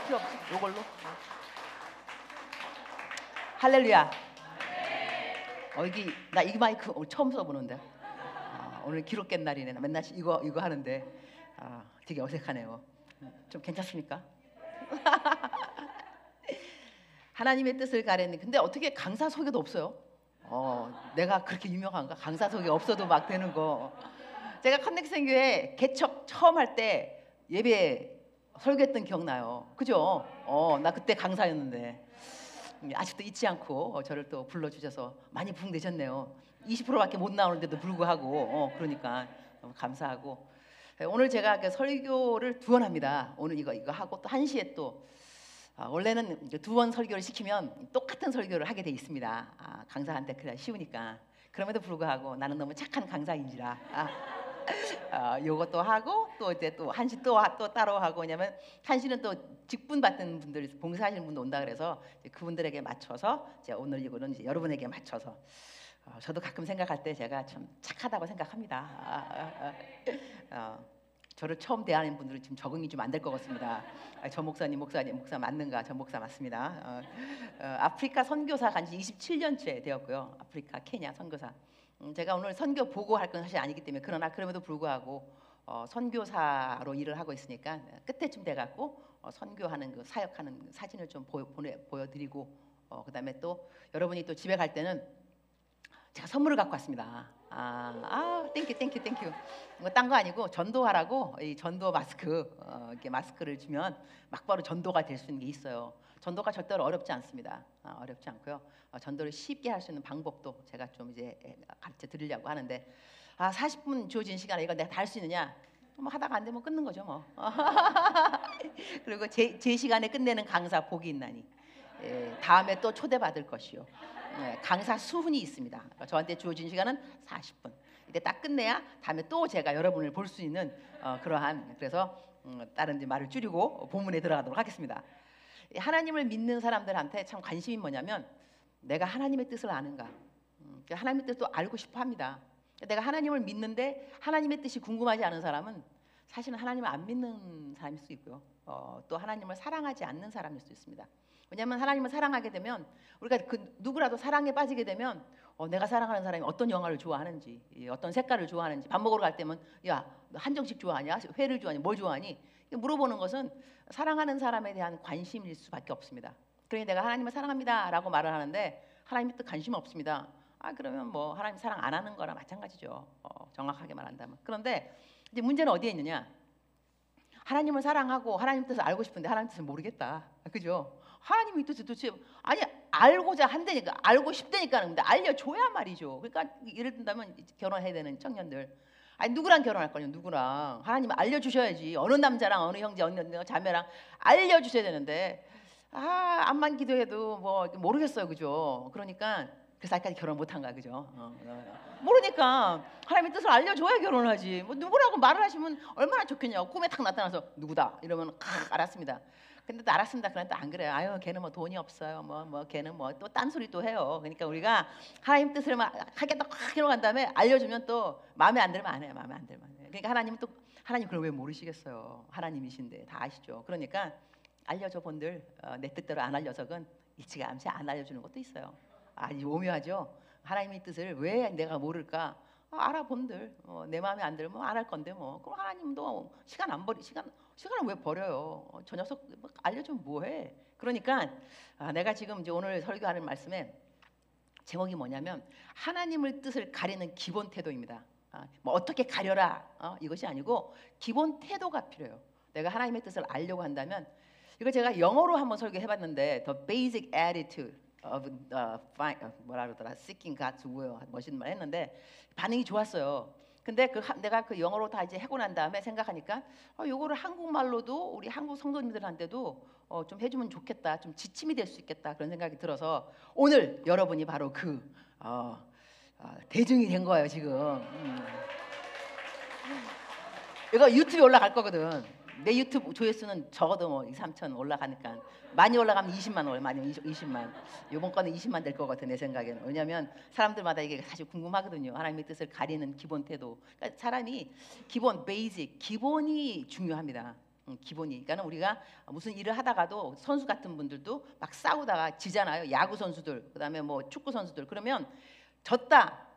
필요 없어. 요걸로. 할렐루야. 여기 나 이 마이크 처음 써보는데 오늘 기록 깬 날이네. 나 맨날 이거 하는데 되게 어색하네요. 좀 괜찮습니까? 하나님의 뜻을 가리는. 근데 어떻게 강사 소개도 없어요? 내가 그렇게 유명한가? 강사 소개 없어도 막 되는 거. 제가 커넥션 교회 개척 처음 할 때 예배 설교했던 기억나요. 그죠? 나 그때 강사였는데 아직도 잊지 않고 저를 또 불러주셔서 많이 부흥되셨네요. 20%밖에 못 나오는데도 불구하고 그러니까 너무 감사하고. 오늘 제가 그 설교를 2번 합니다. 오늘 이거 하고 또 1시에 또 원래는 2번 설교를 시키면 똑같은 설교를 하게 돼 있습니다. 강사한테 그래 쉬우니까. 그럼에도 불구하고 나는 너무 착한 강사인지라 요것도 하고 또 이제 또 1시 또 따로 하고. 왜냐면 1시는 또 직분 받는 분들, 봉사하시는 분도 온다 그래서 그분들에게 맞춰서 이제 오늘 이거는 이제 여러분에게 맞춰서. 저도 가끔 생각할 때 제가 참 착하다고 생각합니다. 저를 처음 대하는 분들은 지금 적응이 좀 안 될 것 같습니다. 저 목사 맞는가? 저 목사 맞습니다. 아프리카 선교사 간지 27년째 되었고요. 아프리카, 케냐 선교사. 제가 오늘 선교 보고할 건 사실 아니기 때문에 그러나 그럼에도 불구하고 선교사로 일을 하고 있으니까 끝에쯤 돼갖고 선교하는 그 사역하는 사진을 좀 보여드리고 그다음에 또 여러분이 또 집에 갈 때는 제가 선물을 갖고 왔습니다. 땡큐. 이거 딴 거 아니고 전도하라고 이 전도 마스크. 이렇게 마스크를 주면 막바로 전도가 될 수 있는 게 있어요. 전도가 절대로 어렵지 않습니다. 어렵지 않고요. 전도를 쉽게 할 수 있는 방법도 제가 좀 이제 가르쳐 드리려고 하는데 40분 주어진 시간에 이거 내가 다 할 수 있느냐? 뭐 하다가 안 되면 끊는 거죠 뭐. 그리고 제 시간에 끝내는 강사 복이 있나니 다음에 또 초대받을 것이요. 강사 수훈이 있습니다. 저한테 주어진 시간은 40분. 이때 딱 끝내야 다음에 또 제가 여러분을 볼 수 있는 그러한. 그래서 다른 말을 줄이고 본문에 들어가도록 하겠습니다. 하나님을 믿는 사람들한테 참 관심이 뭐냐면 내가 하나님의 뜻을 아는가. 하나님의 뜻도 알고 싶어 합니다. 내가 하나님을 믿는데 하나님의 뜻이 궁금하지 않은 사람은 사실은 하나님을 안 믿는 사람일 수 있고요. 또 하나님을 사랑하지 않는 사람일 수 있습니다. 왜냐하면 하나님을 사랑하게 되면 우리가 그 누구라도 사랑에 빠지게 되면 내가 사랑하는 사람이 어떤 영화를 좋아하는지, 어떤 색깔을 좋아하는지, 밥 먹으러 갈 때면 야, 너 한정식 좋아하냐, 회를 좋아하냐, 뭘 좋아하니? 물어보는 것은 사랑하는 사람에 대한 관심일 수밖에 없습니다. 그러니 내가 하나님을 사랑합니다라고 말을 하는데 하나님의 뜻 관심 없습니다. 그러면 뭐 하나님 사랑 안 하는 거랑 마찬가지죠. 정확하게 말한다면. 그런데 이제 문제는 어디에 있느냐? 하나님을 사랑하고 하나님 뜻을 알고 싶은데 하나님 뜻을 모르겠다. 그죠? 하나님의 뜻을 도대체 알고자 한다니까, 알고 싶다니까는 근데 알려줘야 말이죠. 그러니까 예를 든다면 결혼해야 되는 청년들, 누구랑 결혼할 거냐? 누구랑? 하나님 알려주셔야지. 어느 남자랑 어느 형제 어느 자매랑 알려주셔야 되는데 암만 기도해도 뭐 모르겠어요. 그죠? 그러니까 그래서 아직까지 결혼 못한 거야. 그죠? 모르니까 하나님의 뜻을 알려줘야 결혼하지. 뭐 누구라고 말을 하시면 얼마나 좋겠냐고. 꿈에 탁 나타나서 누구다 이러면 알았습니다. 근데 또 알았습니다. 그런데 또 안 그래요. 아유 걔는 뭐 돈이 없어요. 뭐 걔는 뭐 또 딴소리 또 해요. 그러니까 우리가 하나님 뜻을 막 하겠다 확 해놓은 다음에 알려주면 또 마음에 안 들면 안 해요. 마음에 안 들면. 그러니까 하나님은 또 하나님 그걸 왜 모르시겠어요. 하나님이신데 다 아시죠. 그러니까 알려줘 본들 내 뜻대로 안 알려서건 일찌감치 안 알려주는 것도 있어요. 아주 오묘하죠. 하나님의 뜻을 왜 내가 모를까? 알아본들 내 마음에 안 들면 안 할 건데 뭐. 그럼 하나님도 시간을 왜 버려요? 저 녀석 알려주면 뭐해? 그러니까 내가 지금 이제 오늘 설교하는 말씀에 제목이 뭐냐면 하나님의 뜻을 가리는 기본 태도입니다. 뭐 어떻게 가려라 이것이 아니고 기본 태도가 필요해요. 내가 하나님의 뜻을 알려고 한다면 이거 제가 영어로 한번 설교해봤는데 The Basic Attitude of 뭐라 그러더라, Seeking God's Will 멋있는 말 했는데 반응이 좋았어요. 근데 내가 그 영어로 다 이제 하고 난 다음에 생각하니까 요거를 한국말로도 우리 한국 성도님들한테도 좀 해주면 좋겠다, 좀 지침이 될 수 있겠다 그런 생각이 들어서 오늘 여러분이 바로 그 대중이 된 거예요 지금. 이거 유튜브에 올라갈 거거든. 내 유튜브 조회수는 적어도 뭐 2, 3천 올라가니까 많이 올라가면 20만 올, 많이 20만. 이번 거는 20만 될 것 같아 내 생각에는. 왜냐하면 사람들마다 이게 사실 궁금하거든요. 하나님의 뜻을 가리는 기본 태도. 그러니까 사람이 기본 베이직 기본이 중요합니다. 기본이. 그러니까 우리가 무슨 일을 하다가도 선수 같은 분들도 막 싸우다가 지잖아요. 야구 선수들, 그다음에 뭐 축구 선수들. 그러면 졌다,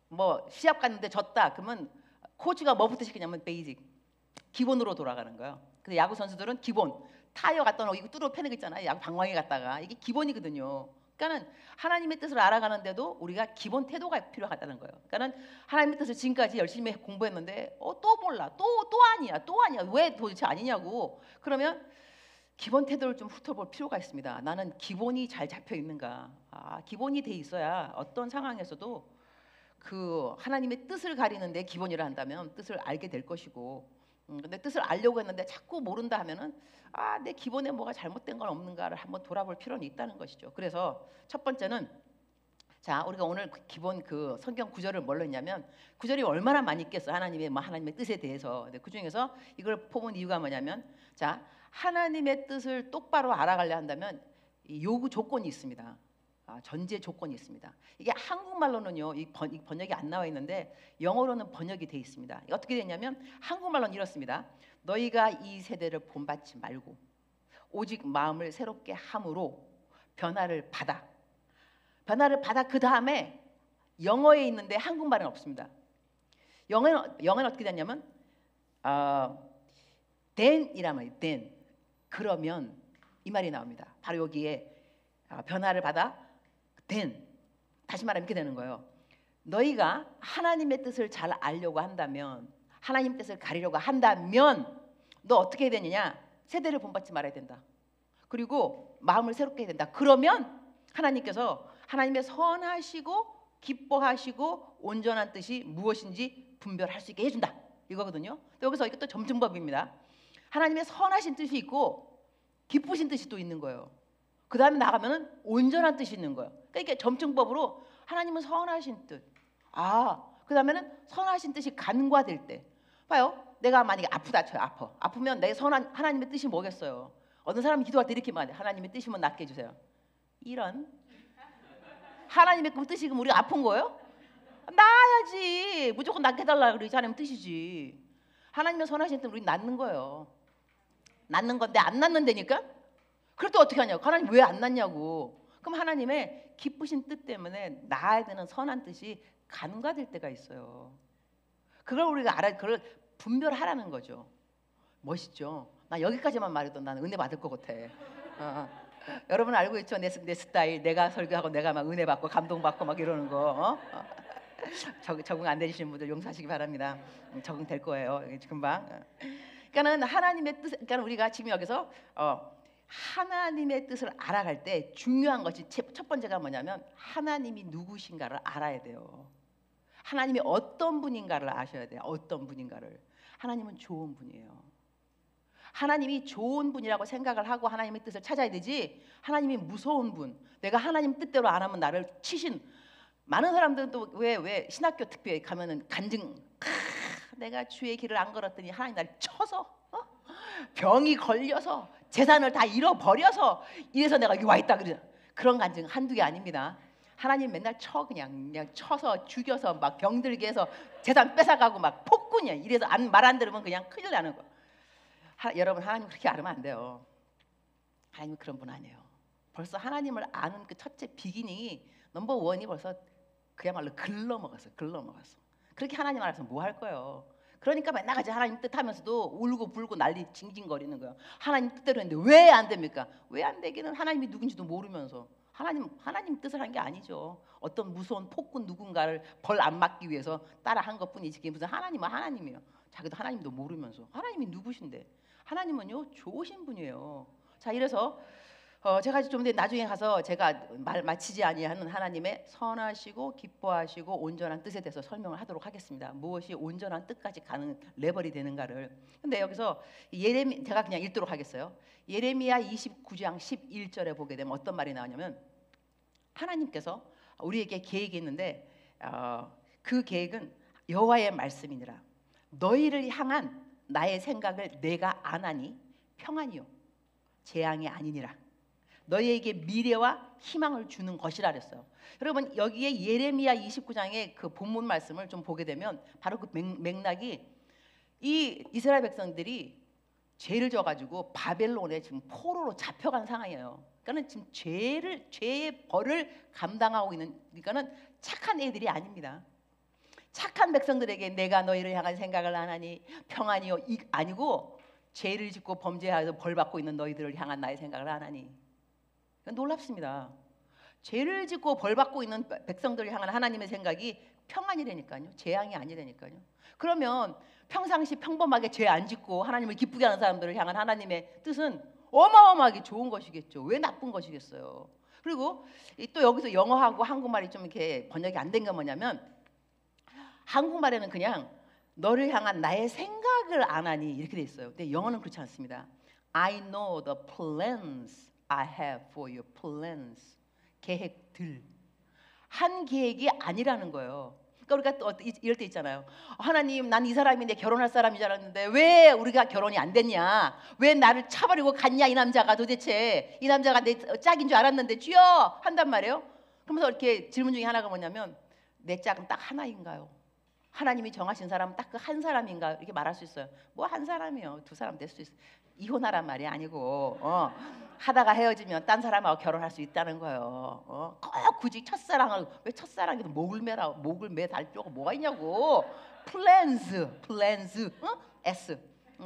뭐 시합 갔는데 졌다. 그러면 코치가 뭐부터 시키냐면 베이직, 기본으로 돌아가는 거예요. 근데 야구 선수들은 기본, 타이어 갖다 놓고 이거 뚫어 패는 거 있잖아요. 야구 방망이 갖다가 이게 기본이거든요. 그러니까는 하나님의 뜻을 알아가는데도 우리가 기본 태도가 필요하다는 거예요. 그러니까는 하나님의 뜻을 지금까지 열심히 공부했는데 또 몰라, 또 아니야, 왜 도대체 아니냐고. 그러면 기본 태도를 좀 훑어볼 필요가 있습니다. 나는 기본이 잘 잡혀 있는가? 기본이 돼 있어야 어떤 상황에서도 그 하나님의 뜻을 가리는데 기본이라 한다면 뜻을 알게 될 것이고, 근데 뜻을 알려고 했는데 자꾸 모른다 하면은 내 기본에 뭐가 잘못된 건 없는가를 한번 돌아볼 필요는 있다는 것이죠. 그래서 첫 번째는, 자, 우리가 오늘 기본 그 성경 구절을 뭘로 했냐면, 구절이 얼마나 많이 있겠어, 하나님의 뜻에 대해서. 근데 그 중에서 이걸 뽑은 이유가 뭐냐면, 자, 하나님의 뜻을 똑바로 알아가려 한다면 이 요구 조건이 있습니다. 전제 조건이 있습니다. 이게 한국말로는요, 이 번역이 안 나와 있는데 영어로는 번역이 돼 있습니다. 어떻게 되냐면 한국말로는 이렇습니다. 너희가 이 세대를 본받지 말고 오직 마음을 새롭게 함으로 변화를 받아. 그 다음에 영어에 있는데 한국말은 없습니다. 영어는 어떻게 되냐면 then이란 말이에요. then. 그러면 이 말이 나옵니다. 바로 여기에 변화를 받아 then. 다시 말하면 이렇게 되는 거예요. 너희가 하나님의 뜻을 잘 알려고 한다면, 하나님 뜻을 가리려고 한다면 너 어떻게 해야 되느냐? 세대를 본받지 말아야 된다. 그리고 마음을 새롭게 해야 된다. 그러면 하나님께서 하나님의 선하시고 기뻐하시고 온전한 뜻이 무엇인지 분별할 수 있게 해준다. 이거거든요. 여기서 이것도 점증법입니다. 하나님의 선하신 뜻이 있고 기쁘신 뜻이 또 있는 거예요. 그 다음에 나가면은 온전한 뜻이 있는 거예요. 그러니까 이게 점증법으로 하나님은 선하신 뜻. 그 다음에는 선하신 뜻이 간과될 때. 봐요. 내가 만약에 아프다 쳐요. 아프면 내 선한 하나님의 뜻이 뭐겠어요? 어떤 사람이 기도할 때 이렇게 말해요. 하나님의 뜻이면 낫게 해주세요. 이런. 하나님의 그 뜻이 그럼 우리가 아픈 거예요? 나아야지. 무조건 낫게 해달라 그러지. 하나님 뜻이지. 하나님의 선하신 뜻은 우리 낫는 거예요. 낫는 건데 안 낫는다니까? 그럴 때 어떻게 하냐고. 하나님 왜 안 낫냐고. 그럼 하나님의 기쁘신 뜻 때문에 나아야 되는 선한 뜻이 간과될 때가 있어요. 그걸 우리가 그걸 분별하라는 거죠. 멋있죠? 나 여기까지만 말해도 나는 은혜 받을 것 같아. 여러분 알고 있죠? 내 스타일. 내가 설교하고 내가 막 은혜 받고 감동받고 막 이러는 거. 적응 안 되시는 분들 용서하시기 바랍니다. 적응될 거예요. 금방. 그러니까는 하나님의 뜻. 그러니까 우리가 지금 여기서 하나님의 뜻을 알아갈 때 중요한 것이 첫 번째가 뭐냐면 하나님이 누구신가를 알아야 돼요. 하나님이 어떤 분인가를 아셔야 돼요. 어떤 분인가를. 하나님은 좋은 분이에요. 하나님이 좋은 분이라고 생각을 하고 하나님의 뜻을 찾아야 되지, 하나님이 무서운 분, 내가 하나님 뜻대로 안 하면 나를 치신. 많은 사람들은 또 왜 신학교 특별히 가면은 간증, 내가 주의 길을 안 걸었더니 하나님 나를 쳐서 병이 걸려서 재산을 다 잃어버려서 이래서 내가 여기 와 있다 그러죠. 그런 간증 한두 개 아닙니다. 하나님 맨날 그냥 쳐서 죽여서 막 병들게 해서 재산 뺏어가고 막 폭군이야. 이래서 말 안 들으면 그냥 큰일 나는 거. 여러분 하나님 그렇게 알으면 안 돼요. 하나님 그런 분 아니에요. 벌써 하나님을 아는 그 첫째 비기닝이 넘버 원이 벌써 그야말로 글러먹었어. 그렇게 하나님 알아서 뭐 할 거예요. 그러니까 맨날 같이 하나님 뜻하면서도 울고 불고 난리 징징거리는 거예요. 하나님 뜻대로 했는데 왜 안 됩니까? 왜 안 되기는 하나님이 누군지도 모르면서. 하나님 뜻을 한 게 아니죠. 어떤 무서운 폭군 누군가를 벌 안 맞기 위해서 따라 한 것뿐이지. 그게 무슨 하나님은 하나님이에요. 자기도 하나님도 모르면서. 하나님이 누구신데? 하나님은요 좋으신 분이에요. 자, 이래서 제가 좀 나중에 가서 제가 말 마치지 아니하는 하나님의 선하시고 기뻐하시고 온전한 뜻에 대해서 설명을 하도록 하겠습니다. 무엇이 온전한 뜻까지 가는 레벨이 되는가를. 근데 여기서 제가 그냥 읽도록 하겠어요. 예레미야 29장 11절에 보게 되면 어떤 말이 나오냐면, 하나님께서 우리에게 계획이 있는데 그 계획은 여호와의 말씀이니라. 너희를 향한 나의 생각을 내가 아나니 평안이요 재앙이 아니니라. 너희에게 미래와 희망을 주는 것이라 그랬어요. 여러분 여기에 예레미야 29장의 그 본문 말씀을 좀 보게 되면 바로 그 맥락이 이 이스라엘 백성들이 죄를 져가지고 바벨론에 지금 포로로 잡혀간 상황이에요. 그러니까는 지금 죄의 벌을 감당하고 있는, 그러니까는 착한 애들이 아닙니다. 착한 백성들에게 내가 너희를 향한 생각을 안 하니 평안이요 아니고 죄를 짓고 범죄하여서 벌 받고 있는 너희들을 향한 나의 생각을 안 하니. 놀랍습니다. 죄를 짓고 벌 받고 있는 백성들을 향한 하나님의 생각이 평안이라니까요. 재앙이 아니라니까요. 그러면 평상시 평범하게 죄 안 짓고 하나님을 기쁘게 하는 사람들을 향한 하나님의 뜻은 어마어마하게 좋은 것이겠죠. 왜 나쁜 것이겠어요. 그리고 또 여기서 영어하고 한국말이 좀 이렇게 번역이 안 된 게 뭐냐면, 한국말에는 그냥 너를 향한 나의 생각을 안 하니 이렇게 돼 있어요. 근데 영어는 그렇지 않습니다. I know the plans I have for your plans. 계획들. 한 계획이 아니라는 거예요. 그러니까 우리가 또 이럴 때 있잖아요. 하나님, 난 이 사람이 내 결혼할 사람인 줄 알았는데 왜 우리가 결혼이 안 됐냐? 왜 나를 차버리고 갔냐? 이 남자가 도대체, 이 남자가 내 짝인 줄 알았는데 주여! 한단 말이에요. 그러면서 이렇게 질문 중에 하나가 뭐냐면, 내 짝은 딱 하나인가요? 하나님이 정하신 사람은 딱 그 한 사람인가요? 이렇게 말할 수 있어요. 뭐 한 사람이요, 두 사람 될 수 있어요. 이혼하란 말이 아니고 하다가 헤어지면 딴 사람하고 결혼할 수 있다는 거예요. 꼭 굳이 첫사랑을, 왜 첫사랑에도 목을 매달 필요가 뭐가 있냐고. 플랜스 S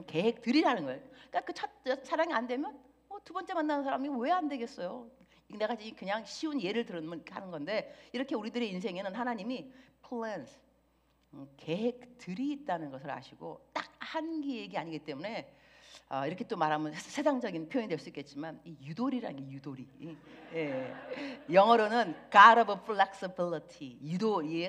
계획들이라는 거예요. 그러니까 그 첫 사랑이 안 되면 두 번째 만나는 사람이 왜 안 되겠어요? 내가 그냥 쉬운 예를 들으면 하는 건데, 이렇게 우리들의 인생에는 하나님이 플랜스 계획들이 있다는 것을 아시고 딱 한 계획이 아니기 때문에 이렇게 또 말하면 세상적인 표현이 될 수 있겠지만, 이 유도리라는 게 유도리. 예. 영어로는 God of flexibility. 유도리,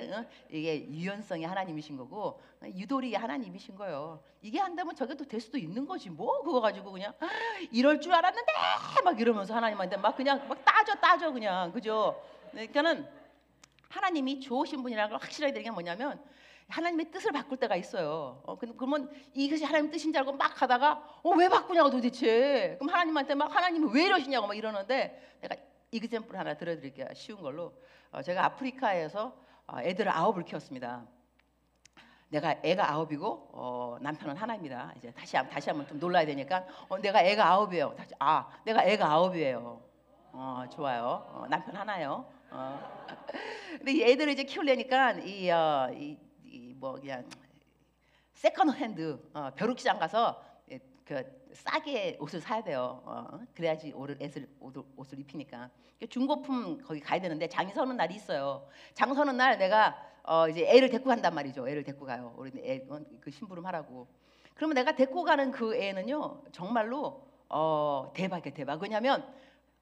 이게 유연성이 하나님이신 거고 유도리 하나님이신 거예요. 이게 한다면 저게 또 될 수도 있는 거지. 뭐 그거 가지고 그냥 이럴 줄 알았는데 막 이러면서 하나님한테 막 그냥 막 따져 그냥, 그죠? 그러니까는 하나님이 좋으신 분이라는 걸 확실하게 되는 게 뭐냐면, 하나님의 뜻을 바꿀 때가 있어요. 그러면 이것이 하나님 뜻인 줄 알고 막 하다가 왜 바꾸냐고 도대체. 그럼 하나님한테 막 하나님이 왜 이러시냐고 막 이러는데, 내가 이그젬플 하나 들어드릴게요. 쉬운 걸로. 제가 아프리카에서 애들을 9을 키웠습니다. 내가 애가 9이고 남편은 하나입니다. 이제 다시 한번 좀 놀라야 되니까 내가 애가 9이에요. 내가 애가 9이에요. 좋아요. 남편 하나요. 근데 이 애들을 이제 키우려니까 뭐 그냥 세컨드 핸드 벼룩시장 가서 그 싸게 옷을 사야 돼요. 그래야지 옷을 입히니까. 중고품 거기 가야 되는데 장이 서는 날이 있어요. 장 서는 날 내가 이제 애를 데리고 간단 말이죠. 애를 데리고 가요. 우리 애 그 심부름 하라고. 그러면 내가 데리고 가는 그 애는요, 정말로 대박이에요, 대박. 왜냐면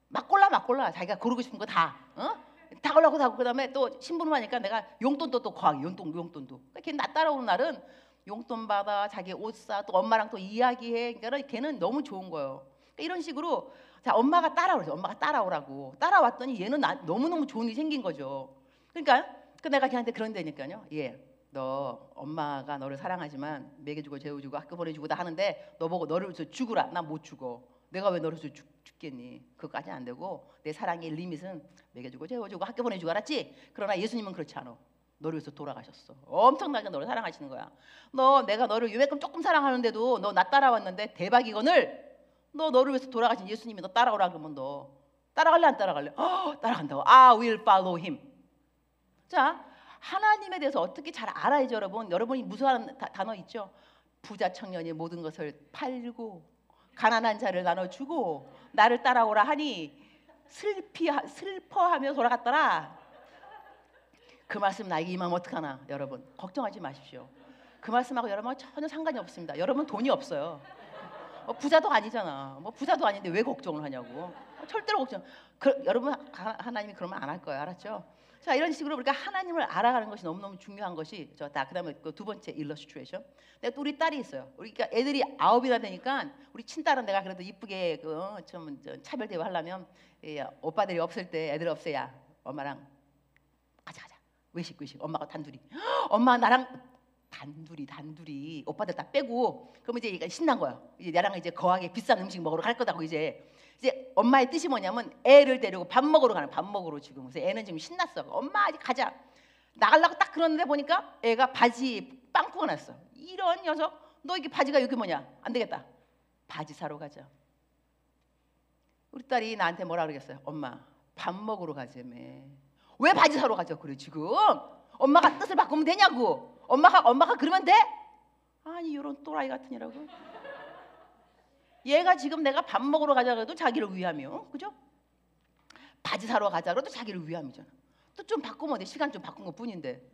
막 골라 자기가 고르고 싶은 거 다 골라고 사고, 그다음에 또 심부름하니까 내가 용돈도 또 과하게 용돈도. 걔 나 따라오는 날은 용돈 받아, 자기 옷 사, 또 엄마랑 또 이야기해. 그러니까 걔는 너무 좋은 거예요. 그러니까 이런 식으로 자, 엄마가 따라오죠. 엄마가 따라오라고. 따라왔더니 얘는 너무너무 좋은 일이 생긴 거죠. 그러니까 내가 걔한테 그런 데니까요. 너 엄마가 너를 사랑하지만 먹여주고 재워주고 학교 보내주고 다 하는데 너 보고 너를 죽으라. 난 못 죽어. 내가 왜 너를 죽겠니? 그거까지 안 되고 내 사랑의 리밋은 먹여주고 재워주고 학교 보내주고, 알았지? 그러나 예수님은 그렇지 않아. 너를 위해서 돌아가셨어. 엄청나게 너를 사랑하시는 거야. 내가 너를 요만큼 조금 사랑하는데도 너 나 따라왔는데 대박이거늘. 너를 위해서 돌아가신 예수님이 너 따라오라 그러면 너 따라갈래 안 따라갈래? 따라간다고. I will follow him. 자, 하나님에 대해서 어떻게 잘 알아야죠, 여러분. 여러분이 무서워하는 단어 있죠? 부자 청년이 모든 것을 팔고 가난한 자를 나눠주고 나를 따라오라 하니 슬퍼하며 돌아갔더라. 그 말씀 나에게 임하면 어떡하나. 여러분 걱정하지 마십시오. 그 말씀하고 여러분은 전혀 상관이 없습니다. 여러분 돈이 없어요. 부자도 아니잖아. 부자도 아닌데 왜 걱정을 하냐고. 절대로 걱정. 여러분 하나님이 그러면 안 할 거예요. 알았죠? 자, 이런 식으로 우리가 하나님을 알아가는 것이 너무너무 중요한 것이 그다음에 그 두 번째 일러스트레이션. 내가 또 우리 딸이 있어요. 그러니까 애들이 9이나 되니까 우리 친딸은 내가 그래도 이쁘게 좀 차별 대우하려면 오빠들이 없을 때, 애들 없어야 엄마랑 가자 외식 엄마가 단둘이. 엄마 나랑 단둘이 오빠들 다 빼고. 그러면 이제 신난 거야. 이제 나랑 이제 거하게 비싼 음식 먹으러 갈 거다고. 이제 엄마의 뜻이 뭐냐면 애를 데리고 밥 먹으러 지금. 그래서 애는 지금 신났어. 엄마 아직 가자. 나가려고 딱 그러는데 보니까 애가 바지 빵꾸가 났어. 이런 녀석, 너 이게 바지가 여기 뭐냐? 안 되겠다. 바지 사러 가자. 우리 딸이 나한테 뭐라 그러겠어요? 엄마 밥 먹으러 가자며. 왜 바지 사러 가자 그래 지금? 엄마가 뜻을 바꾸면 되냐고. 엄마가 그러면 돼? 아니 이런 또라이 같은 이라고. 얘가 지금 내가 밥 먹으러 가자 그래도 자기를 위함이요, 그죠? 바지 사러 가자 그래도 자기를 위함이잖아. 또 좀 바꾸면 돼. 시간 좀 바꾼 것 뿐인데,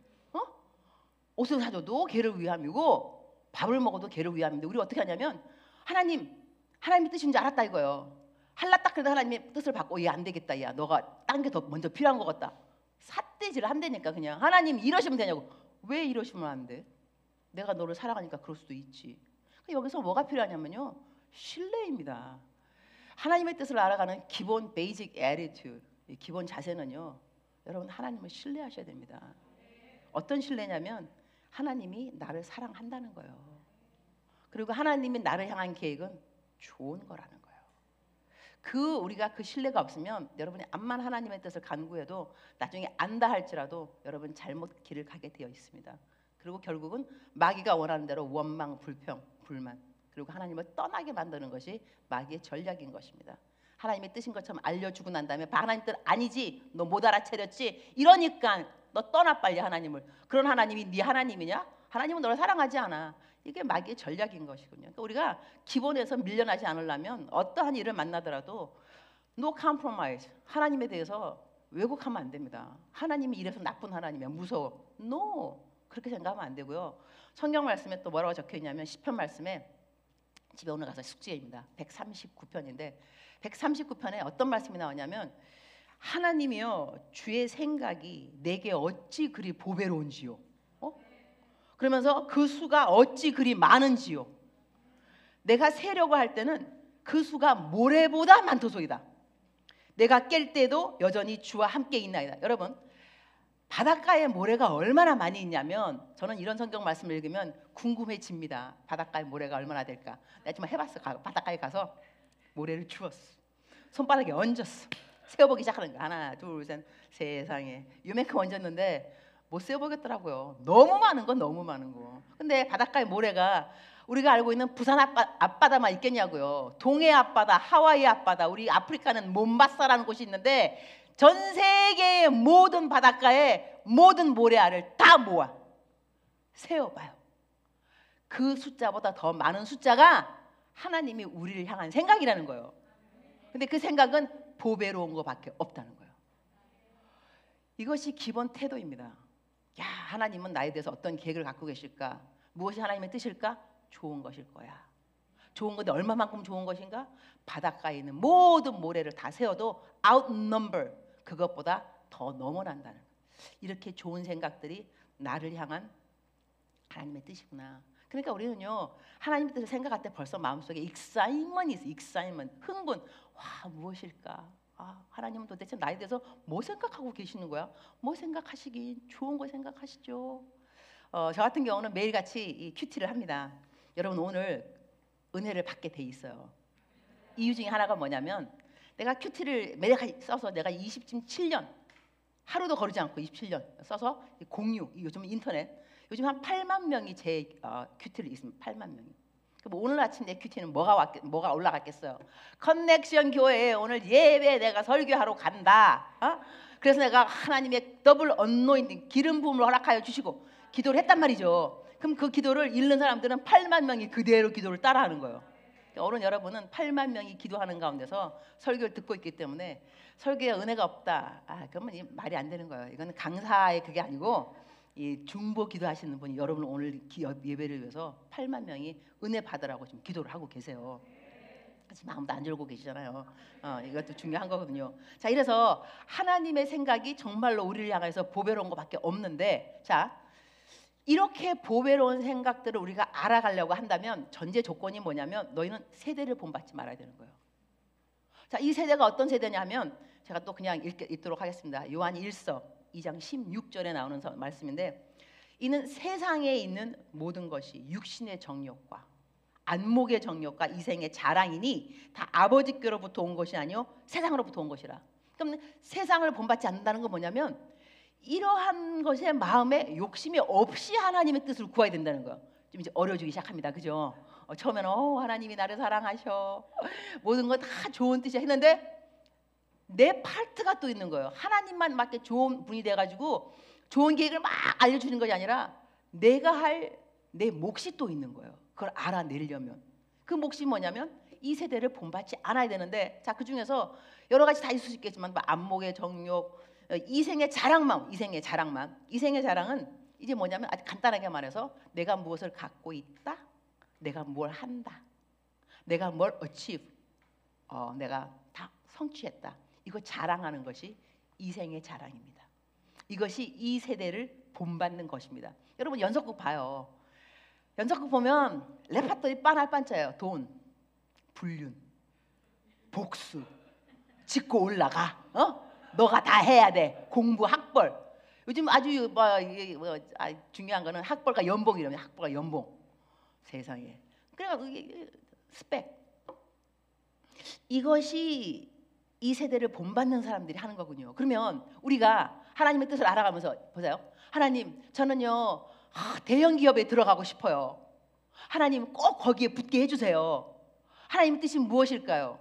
옷을 사줘도 걔를 위함이고 밥을 먹어도 걔를 위함인데 우리 어떻게 하냐면 하나님의 뜻인 줄 알았다 이거예요. 할라 딱 그래도 하나님의 뜻을 바꿔. 얘 안 되겠다. 야 너가 딴 게 더 먼저 필요한 것 같다. 삿대질을 한다니까. 그냥 하나님 이러시면 되냐고. 왜 이러시면 안 돼? 내가 너를 사랑하니까 그럴 수도 있지. 여기서 뭐가 필요하냐면요, 신뢰입니다. 하나님의 뜻을 알아가는 기본 베이직 애티튜드, 기본 자세는요, 여러분 하나님을 신뢰하셔야 됩니다. 어떤 신뢰냐면 하나님이 나를 사랑한다는 거예요. 그리고 하나님이 나를 향한 계획은 좋은 거라는 거예요. 우리가 그 신뢰가 없으면 여러분이 암만 하나님의 뜻을 간구해도 나중에 안다 할지라도 여러분 잘못 길을 가게 되어 있습니다. 그리고 결국은 마귀가 원하는 대로 원망, 불평, 불만, 그리고 하나님을 떠나게 만드는 것이 마귀의 전략인 것입니다. 하나님의 뜻인 것처럼 알려주고 난 다음에 하나님 뜻 아니지, 너 못 알아채렸지, 이러니까 너 떠나 빨리 하나님을. 그런 하나님이 네 하나님이냐? 하나님은 너를 사랑하지 않아. 이게 마귀의 전략인 것이군요. 그러니까 우리가 기본에서 밀려나지 않으려면 어떠한 일을 만나더라도 no compromise, 하나님에 대해서 왜곡하면 안 됩니다. 하나님이 이래서 나쁜 하나님이야, 무서워. No, 그렇게 생각하면 안 되고요. 성경 말씀에 또 뭐라고 적혀 있냐면 시편 말씀에, 집에 오늘 가서 숙제입니다. 139편인데 139편에 어떤 말씀이 나오냐면 하나님이여 주의 생각이 내게 어찌 그리 보배로운지요. 그러면서 그 수가 어찌 그리 많은지요. 내가 세려고 할 때는 그 수가 모래보다 많도소이다. 내가 깰 때도 여전히 주와 함께 있나이다. 여러분, 바닷가에 모래가 얼마나 많이 있냐면 저는 이런 성경 말씀을 읽으면 궁금해집니다. 바닷가에 모래가 얼마나 될까. 내가 정말 해봤어. 바닷가에 가서 모래를 주웠어. 손바닥에 얹었어. 세어보기 시작하는 거야. 하나, 둘, 셋. 세상에 요만큼 얹었는데 못 세어보겠더라고요. 너무 많은 건 너무 많은 거. 근데 바닷가에 모래가 우리가 알고 있는 부산 앞바다만 있겠냐고요. 동해 앞바다, 하와이 앞바다, 우리 아프리카는 몬바사라는 곳이 있는데 전 세계의 모든 바닷가에 모든 모래알을 다 모아 세어봐요. 그 숫자보다 더 많은 숫자가 하나님이 우리를 향한 생각이라는 거예요. 근데 그 생각은 보배로운 것밖에 없다는 거예요. 이것이 기본 태도입니다. 야, 하나님은 나에 대해서 어떤 계획을 갖고 계실까? 무엇이 하나님의 뜻일까? 좋은 것일 거야. 좋은 건데 얼마만큼 좋은 것인가? 바닷가에 있는 모든 모래를 다 세워도 outnumber, 그것보다 더 넘어난다는 거예요. 이렇게 좋은 생각들이 나를 향한 하나님의 뜻이구나. 그러니까 우리는요, 하나님의 뜻을 생각할 때 벌써 마음속에 excitement 있어요. excitement, 흥분. 와, 무엇일까? 하나님은 도대체 나에 대해서 뭐 생각하고 계시는 거야? 뭐 생각하시긴 좋은 거 생각하시죠. 저 같은 경우는 매일같이 이 큐티를 합니다. 여러분 오늘 은혜를 받게 돼 있어요. 이유 중에 하나가 뭐냐면 내가 큐티를 매일 써서 내가 27년 하루도 거르지 않고 27년 써서 공유, 요즘 인터넷, 요즘 한 8만 명이 제 큐티를 있습니다. 8만 명이. 뭐 오늘 아침 내 큐티는 뭐가 올라갔겠어요? 커넥션 교회에 오늘 예배 내가 설교하러 간다. 그래서 내가 하나님의 더블 언노인팅, 기름 부음을 허락하여 주시고 기도를 했단 말이죠. 그럼 그 기도를 읽는 사람들은 8만 명이 그대로 기도를 따라하는 거예요. 오늘 여러분은 8만 명이 기도하는 가운데서 설교를 듣고 있기 때문에 설교에 은혜가 없다. 그러면 말이 안 되는 거예요. 이거는 강사의 그게 아니고 이 중보 기도하시는 분이 여러분 오늘 예배를 위해서 8만 명이 은혜 받으라고 지금 기도를 하고 계세요. 지금 아무도 안 졸고 계시잖아요. 이것도 중요한 거거든요. 자, 이래서 하나님의 생각이 정말로 우리를 향해서 보배로운 것밖에 없는데, 자, 이렇게 보배로운 생각들을 우리가 알아가려고 한다면 전제 조건이 뭐냐면 너희는 세대를 본받지 말아야 되는 거예요. 자, 이 세대가 어떤 세대냐면 제가 또 그냥 읽도록 하겠습니다. 요한 1서 2장 16절에 나오는 말씀인데, 이는 세상에 있는 모든 것이 육신의 정욕과 안목의 정욕과 이생의 자랑이니 다 아버지께로부터 온 것이 아니요 세상으로부터 온 것이라. 그럼 세상을 본받지 않는다는 건 뭐냐면 이러한 것에 마음에 욕심이 없이 하나님의 뜻을 구해야 된다는 거예요. 좀 이제 어려지기 시작합니다. 그죠? 처음에는 하나님이 나를 사랑하셔. 모든 거 다 좋은 뜻이야 했는데 내 파트가 또 있는 거예요. 하나님만 맞게 좋은 분이 돼가지고 좋은 계획을 막 알려주는 것이 아니라 내가 할 내 몫이 또 있는 거예요. 그걸 알아내려면 그 몫이 뭐냐면 이 세대를 본받지 않아야 되는데 자, 그 중에서 여러 가지 다 있을 수 있겠지만 안목의 정욕, 이생의 자랑만, 이생의 자랑은 이제 뭐냐면 아주 간단하게 말해서 내가 무엇을 갖고 있다, 내가 뭘 한다, 내가 뭘 achieve, 내가 다 성취했다. 이거 자랑하는 것이 이생의 자랑입니다. 이것이 이 세대를 본받는 것입니다. 여러분 연속극 봐요. 연속극 보면 레파토리 빤할 빤짜예요. 돈, 불륜, 복수, 짚고 올라가. 너가 다 해야 돼. 공부, 학벌. 요즘 아주 중요한 거는 학벌과 연봉이라면 학벌과 연봉. 세상에. 그러니까 스펙. 이것이 이 세대를 본받는 사람들이 하는 거군요. 그러면 우리가 하나님의 뜻을 알아가면서 보세요. 하나님, 저는요 대형 기업에 들어가고 싶어요. 하나님 꼭 거기에 붙게 해주세요. 하나님의 뜻이 무엇일까요?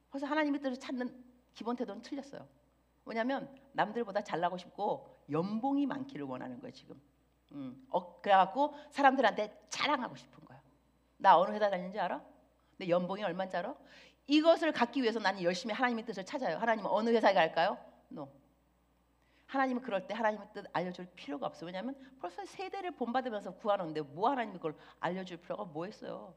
그래서 하나님의 뜻을 찾는 기본 태도는 틀렸어요. 뭐냐면 남들보다 잘나고 싶고 연봉이 많기를 원하는 거예요 지금. 그래갖고 사람들한테 자랑하고 싶은 거야. 나 어느 회사 다니는지 알아? 내 연봉이 얼마인지 알아? 이것을 갖기 위해서 나는 열심히 하나님의 뜻을 찾아요. 하나님은 어느 회사에 갈까요? No. 하나님은 그럴 때 하나님의 뜻 알려줄 필요가 없어요. 왜냐하면 벌써 세대를 본받으면서 구하는데 뭐 하나님이 그걸 알려줄 필요가 뭐 있어요.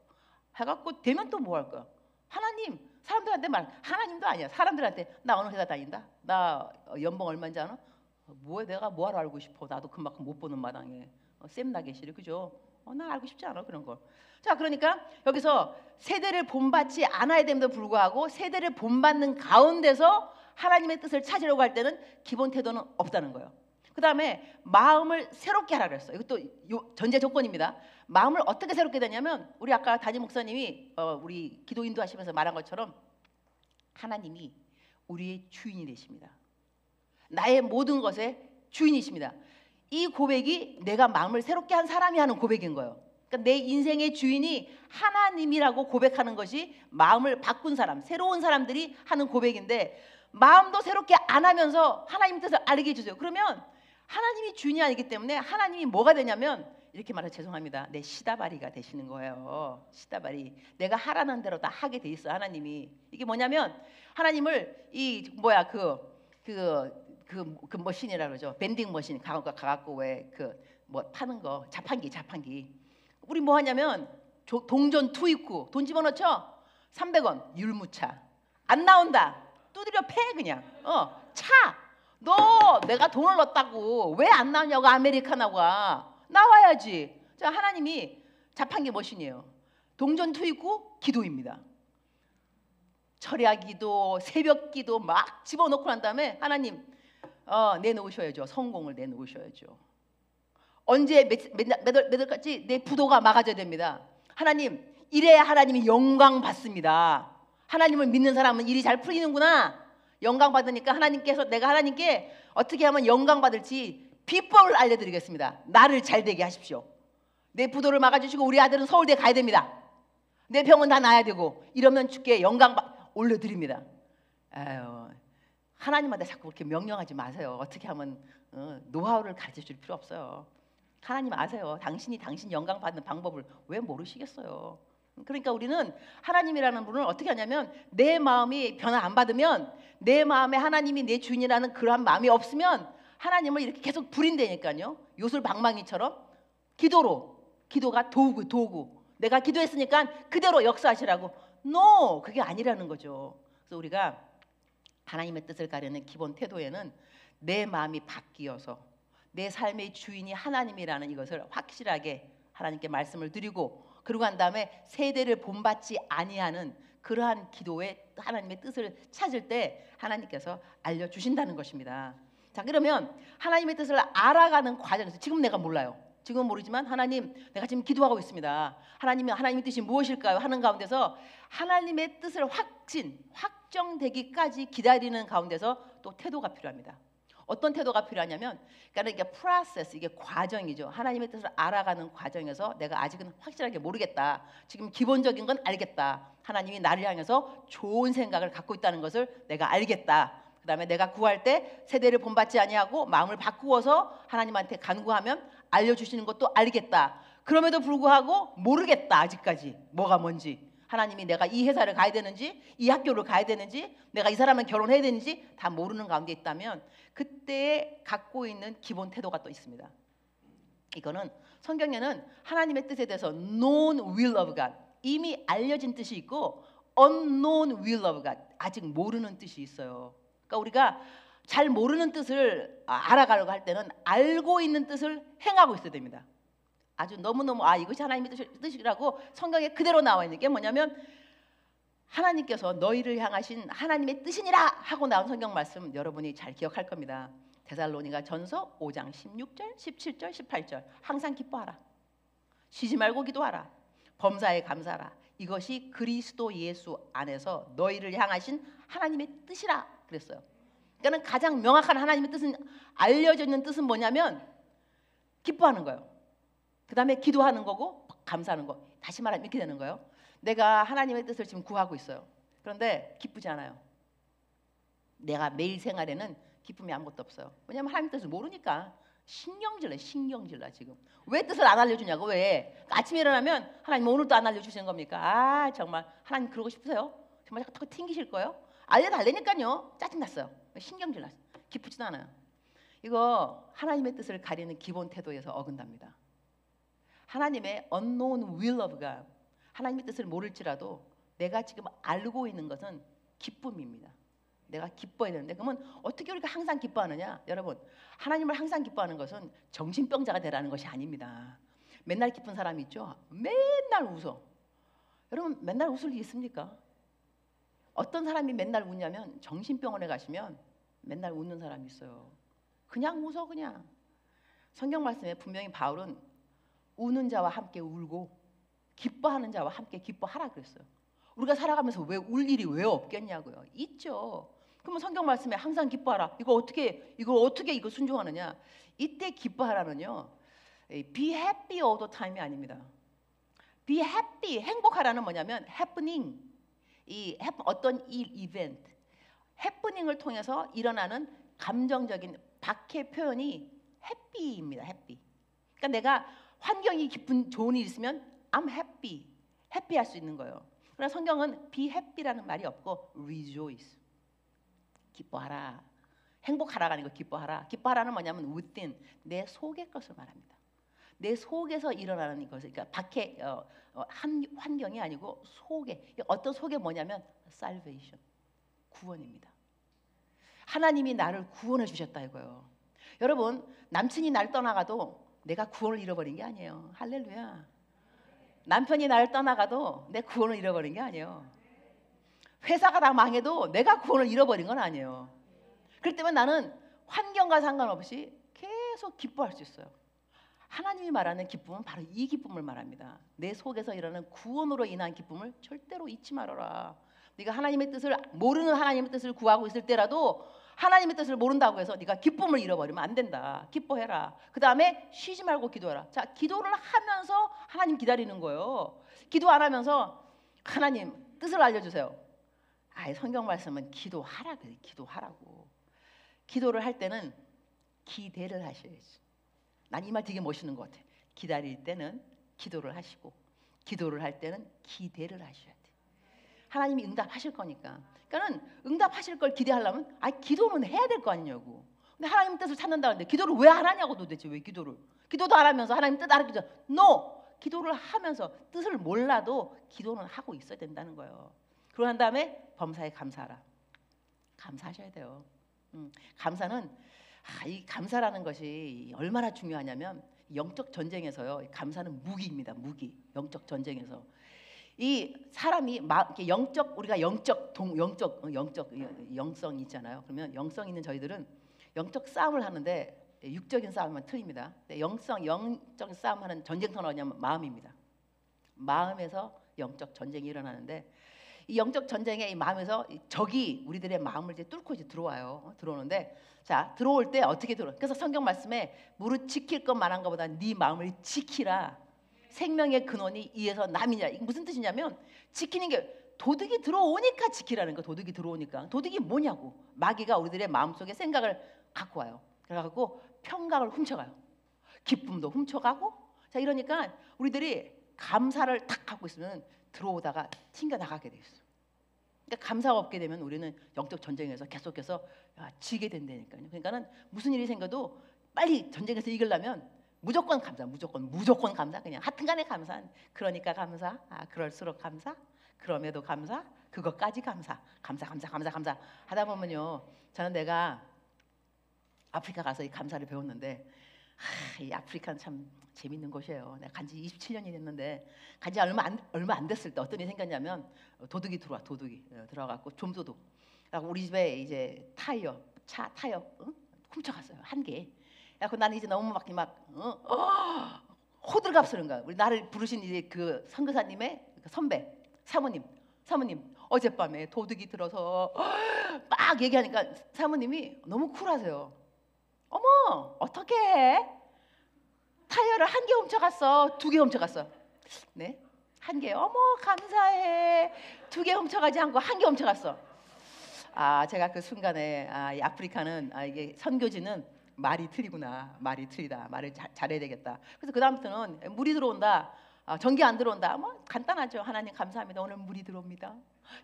해갖고 되면 또 뭐 할 거야? 하나님, 사람들한테 하나님도 아니야. 사람들한테 나 어느 회사 다닌다? 나 연봉 얼마인지 아나? 뭐야, 내가 뭐하러 알고 싶어? 나도 그만큼 못 보는 마당에 쌤나 계시래, 그죠? 나 알고 싶지 않아 그런 걸. 자, 그러니까 여기서 세대를 본받지 않아야 됨에도 불구하고 세대를 본받는 가운데서 하나님의 뜻을 찾으려고 할 때는 기본 태도는 없다는 거예요. 그 다음에 마음을 새롭게 하라 그랬어요. 이것도 전제 조건입니다. 마음을 어떻게 새롭게 되냐면 우리 아까 담임 목사님이 우리 기도 인도하시면서 말한 것처럼 하나님이 우리의 주인이 되십니다. 나의 모든 것의 주인이십니다. 이 고백이 내가 마음을 새롭게 한 사람이 하는 고백인 거예요. 그러니까 내 인생의 주인이 하나님이라고 고백하는 것이 마음을 바꾼 사람, 새로운 사람들이 하는 고백인데 마음도 새롭게 안 하면서 하나님 뜻을 알게 해주세요. 그러면 하나님이 주인이 아니기 때문에 하나님이 뭐가 되냐면 이렇게 말해서 죄송합니다. 내 시다바리가 되시는 거예요. 시다바리. 내가 하라는 대로 다 하게 돼 있어 하나님이. 이게 뭐냐면 하나님을 그 머신이라 그러죠. 밴딩 머신 가갖고 왜 뭐 파는 거 자판기. 우리 뭐 하냐면 동전 투입구 돈 집어넣죠. 300원 율무차 안 나온다. 두드려 패 그냥. 차. 너 내가 돈을 넣었다고 왜 안 나오냐고 아메리카노가 나와야지. 자, 하나님이 자판기 머신이에요. 동전 투입구 기도입니다. 철야 기도, 새벽 기도 막 집어넣고 난 다음에 하나님 내놓으셔야죠. 성공을 내놓으셔야죠. 언제 몇 월까지 내 부도가 막아져야 됩니다. 하나님 이래야 하나님이 영광 받습니다. 하나님을 믿는 사람은 일이 잘 풀리는구나. 영광 받으니까 내가 하나님께 어떻게 하면 영광 받을지 비법을 알려드리겠습니다. 나를 잘 되게 하십시오. 내 부도를 막아주시고 우리 아들은 서울대 가야 됩니다. 내 병은 다 나아야 되고 이러면 주께 영광 올려드립니다. 하나님한테 자꾸 그렇게 명령하지 마세요. 어떻게 하면 노하우를 가르쳐줄 필요 없어요. 하나님 아세요. 당신 영광 받는 방법을 왜 모르시겠어요. 그러니까 우리는 하나님이라는 분을 어떻게 하냐면 내 마음이 변화 안 받으면 내 마음에 하나님이 내 주인이라는 그러한 마음이 없으면 하나님을 이렇게 계속 부린다니까요. 요술방망이처럼 기도가 도구. 내가 기도했으니까 그대로 역사하시라고. No, 그게 아니라는 거죠. 그래서 우리가 하나님의 뜻을 가르는 기본 태도에는 내 마음이 바뀌어서 내 삶의 주인이 하나님이라는 이것을 확실하게 하나님께 말씀을 드리고 그러고 난 다음에 세대를 본받지 아니하는 그러한 기도에 하나님의 뜻을 찾을 때 하나님께서 알려주신다는 것입니다. 자, 그러면 하나님의 뜻을 알아가는 과정에서 지금 내가 몰라요. 지금 모르지만 하나님 내가 지금 기도하고 있습니다. 하나님의 뜻이 무엇일까요? 하는 가운데서 하나님의 뜻을 확정되기까지 기다리는 가운데서 또 태도가 필요합니다. 어떤 태도가 필요하냐면, 그러니까 이게 프로세스, 이게 과정이죠. 하나님의 뜻을 알아가는 과정에서 내가 아직은 확실하게 모르겠다. 지금 기본적인 건 알겠다. 하나님이 나를 향해서 좋은 생각을 갖고 있다는 것을 내가 알겠다. 그 다음에 내가 구할 때 세대를 본받지 아니하고 마음을 바꾸어서 하나님한테 간구하면 알려주시는 것도 알겠다. 그럼에도 불구하고 모르겠다. 아직까지 뭐가 뭔지. 하나님이 내가 이 회사를 가야 되는지, 이 학교를 가야 되는지, 내가 이 사람은 결혼해야 되는지 다 모르는 가운데 있다면 그때 갖고 있는 기본 태도가 또 있습니다. 이거는 성경에는 하나님의 뜻에 대해서 known will of God, 이미 알려진 뜻이 있고 unknown will of God, 아직 모르는 뜻이 있어요. 그러니까 우리가 잘 모르는 뜻을 알아가려고 할 때는 알고 있는 뜻을 행하고 있어야 됩니다. 아주 너무너무 이것이 하나님의 뜻이라고 성경에 그대로 나와 있는 게 뭐냐면, 하나님께서 너희를 향하신 하나님의 뜻이니라 하고 나온 성경 말씀 여러분이 잘 기억할 겁니다. 데살로니가 전서 5장 16절, 17절, 18절. 항상 기뻐하라. 쉬지 말고 기도하라. 범사에 감사하라. 이것이 그리스도 예수 안에서 너희를 향하신 하나님의 뜻이라 그랬어요. 그러니까 가장 명확한 하나님의 뜻은, 알려져 있는 뜻은 뭐냐면 기뻐하는 거예요. 그 다음에 기도하는 거고 감사하는 거. 다시 말하면 이렇게 되는 거예요. 내가 하나님의 뜻을 지금 구하고 있어요. 그런데 기쁘지 않아요. 내가 매일 생활에는 기쁨이 아무것도 없어요. 왜냐하면 하나님의 뜻을 모르니까 신경질나 지금. 왜 뜻을 안 알려주냐고. 왜? 아침에 일어나면 하나님 오늘도 안 알려주시는 겁니까? 정말 하나님 그러고 싶으세요? 정말 자꾸 튕기실 거예요? 알려달라니까요. 짜증났어요. 신경질났어요. 기쁘지도 않아요. 이거 하나님의 뜻을 가리는 기본 태도에서 어긋납니다. 하나님의 unknown will of God, 하나님의 뜻을 모를지라도 내가 지금 알고 있는 것은 기쁨입니다. 내가 기뻐해야 되는데, 그러면 어떻게 우리가 항상 기뻐하느냐? 여러분, 하나님을 항상 기뻐하는 것은 정신병자가 되라는 것이 아닙니다. 맨날 기쁜 사람이 있죠? 맨날 웃어. 여러분, 맨날 웃을 일 있습니까? 어떤 사람이 맨날 웃냐면, 정신병원에 가시면 맨날 웃는 사람이 있어요. 그냥 웃어. 그냥. 성경 말씀에 분명히 바울은 우는 자와 함께 울고 기뻐하는 자와 함께 기뻐하라 그랬어요. 우리가 살아가면서 왜 울 일이 왜 없겠냐고요. 있죠. 그러면 성경 말씀에 항상 기뻐하라. 이거 어떻게 이거 순종하느냐? 이때 기뻐하라는요, be happy all the time이 아닙니다. be happy, 행복하라는 뭐냐면 happening, 어떤 이벤트, 해프닝을 통해서 일어나는 감정적인 박해 표현이 happy입니다. happy. 그러니까 내가 환경이 기쁜 좋은 일이 있으면 I'm happy, 해피할 수 있는 거예요. 그러나 성경은 be happy라는 말이 없고 rejoice, 기뻐하라. 행복하라가 아니고 기뻐하라. 기뻐하라는 뭐냐면 within, 내 속의 것을 말합니다. 내 속에서 일어나는 것을, 그러니까 밖에 환경이 아니고 속에. 어떤 속에 뭐냐면 salvation, 구원입니다. 하나님이 나를 구원해 주셨다 이거예요. 여러분, 남친이 날 떠나가도 내가 구원을 잃어버린 게 아니에요. 할렐루야. 남편이 나를 떠나가도 내 구원을 잃어버린 게 아니에요. 회사가 다 망해도 내가 구원을 잃어버린 건 아니에요. 그렇기 때문에 나는 환경과 상관없이 계속 기뻐할 수 있어요. 하나님이 말하는 기쁨은 바로 이 기쁨을 말합니다. 내 속에서 일어나는 구원으로 인한 기쁨을 절대로 잊지 말아라. 네가 하나님의 뜻을 모르는 하나님의 뜻을 구하고 있을 때라도 하나님의 뜻을 모른다고 해서 네가 기쁨을 잃어버리면 안 된다. 기뻐해라. 그 다음에 쉬지 말고 기도해라. 자, 기도를 하면서 하나님 기다리는 거예요. 기도 안 하면서 하나님 뜻을 알려주세요. 성경 말씀은 기도하라 그래. 기도하라고. 기도를 할 때는 기대를 하셔야지. 난 이 말 되게 멋있는 것 같아. 기다릴 때는 기도를 하시고 기도를 할 때는 기대를 하셔야 돼. 하나님이 응답하실 거니까. 그러니까는 응답하실 걸 기대하려면 기도는 해야 될 거 아니냐고. 근데 하나님 뜻을 찾는다는데 기도를 왜 안 하냐고. 도대체 왜 기도를? 기도도 안 하면서 하나님 뜻 알아주죠. No! 기도를 하면서 뜻을 몰라도 기도는 하고 있어야 된다는 거예요. 그러고 난 다음에 범사에 감사하라. 감사하셔야 돼요. 감사는 이 감사라는 것이 얼마나 중요하냐면 영적 전쟁에서요. 감사는 무기입니다. 무기. 영적 전쟁에서. 이 사람이 우리가 영성이 있잖아요. 그러면 영성 있는 저희들은 영적 싸움을 하는데 육적인 싸움은 틀립니다. 영적 싸움하는 전쟁터는 뭐냐면 마음입니다. 마음에서 영적 전쟁이 일어나는데 이 영적 전쟁의 이 마음에서 이 적이 우리들의 마음을 이제 뚫고 이제 들어와요. 들어오는데 자 들어올 때 어떻게 들어? 그래서 성경 말씀에 무릇 지킬 것만한 것보다 네 마음을 지키라. 생명의 근원이 이에서 남이냐. 이게 무슨 뜻이냐면 지키는 게 도둑이 들어오니까 지키라는 거. 도둑이 들어오니까. 도둑이 뭐냐고. 마귀가 우리들의 마음속에 생각을 갖고 와요. 그래갖고 평강을 훔쳐가요. 기쁨도 훔쳐가고. 자 이러니까 우리들이 감사를 탁 갖고 있으면 들어오다가 튕겨 나가게 돼 있어. 그러니까 감사가 없게 되면 우리는 영적 전쟁에서 계속해서 지게 된다니까요. 그러니까는 무슨 일이 생겨도 빨리 전쟁에서 이기려면 무조건 감사, 무조건 감사. 그냥 하여튼간에 감사. 그러니까 감사, 그럴수록 감사, 그럼에도 감사, 그것까지 감사 하다 보면요. 저는 내가 아프리카 가서 이 감사를 배웠는데 이 아프리카는 참 재밌는 곳이에요. 내가 간지 27년이 됐는데 간지 얼마 안 됐을 때 어떤 일이 생겼냐면 도둑이 들어와. 도둑이 들어와갖고 좀도둑. 그래서 우리 집에 이제 차 타이어 훔쳐갔어요. 한 개. 그래서 나는 이제 너무 막 호들갑스러운 거야. 우리 나를 부르신 이제 그 선교사님의 선배 사모님 어젯밤에 도둑이 들어서 막 얘기하니까 사모님이 너무 쿨하세요. 어머 어떻게 해? 타이어를 한 개 훔쳐갔어? 두 개 훔쳐갔어? 네? 한 개. 어머 감사해. 두 개 훔쳐가지 않고 한 개 훔쳐갔어. 제가 그 순간에 이 아프리카는 이게 선교지는 말이 틀리구나. 말이 틀리다. 말을 잘해야 되겠다. 그래서 그 다음부터는 물이 들어온다. 전기 안 들어온다. 뭐 간단하죠. 하나님 감사합니다. 오늘 물이 들어옵니다.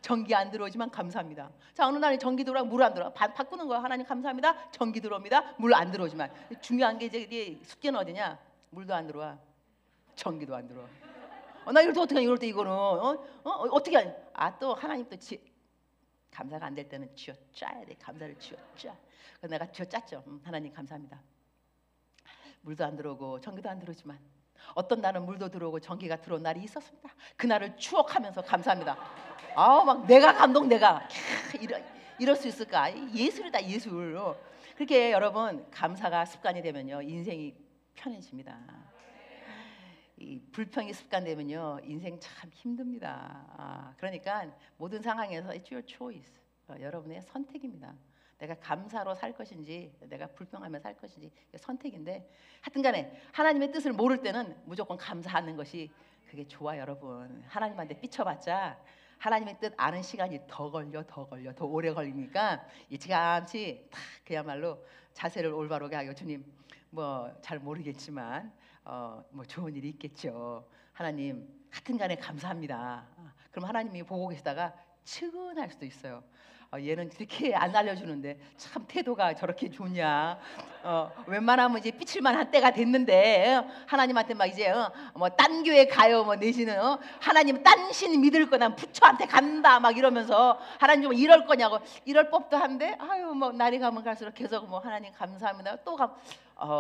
전기 안 들어오지만 감사합니다. 자 어느 날에 전기 들어와 물 안 들어와. 바꾸는 거야. 하나님 감사합니다. 전기 들어옵니다. 물 안 들어오지만 중요한 게 이제 숙제는 어디냐? 물도 안 들어와. 전기도 안 들어와. 나 이럴 때 어떻게 하냐? 이럴 때 이거는 어떻게 하냐? 또 하나님 또 감사가 안 될 때는 쥐어짜야 돼. 감사를 쥐어짜. 그래서 내가 쥐어짰죠. 하나님 감사합니다. 물도 안 들어오고 전기도 안 들어오지만 어떤 날은 물도 들어오고 전기가 들어온 날이 있었습니다. 그날을 추억하면서 감사합니다. 막 내가 감동 내가 이럴 수 있을까? 예술이다 예술. 그렇게 여러분 감사가 습관이 되면요 인생이 편해집니다. 이 불평이 습관되면요 인생 참 힘듭니다. 그러니까 모든 상황에서 it's your choice. 여러분의 선택입니다. 내가 감사로 살 것인지 내가 불평하며 살 것인지 선택인데 하여튼간에 하나님의 뜻을 모를 때는 무조건 감사하는 것이 그게 좋아 여러분. 하나님한테 삐쳐봤자 하나님의 뜻 아는 시간이 더 오래 걸리니까 일찌감치 그야말로 자세를 올바르게 하고 주님 뭐 잘 모르겠지만 뭐 좋은 일이 있겠죠. 하나님 하여튼간에 감사합니다. 그럼 하나님이 보고 계시다가 측은할 수도 있어요. 얘는 그렇게 안 알려주는데 참 태도가 저렇게 좋냐. 웬만하면 이제 삐칠만한 때가 됐는데 하나님한테 막 이제 뭐 딴 교회 가요 뭐 내지는 하나님 딴 신 믿을 거나 부처한테 간다 막 이러면서 하나님 좀 이럴 거냐고 이럴 법도 한데 뭐 날이 가면 갈수록 계속 뭐 하나님 감사합니다 또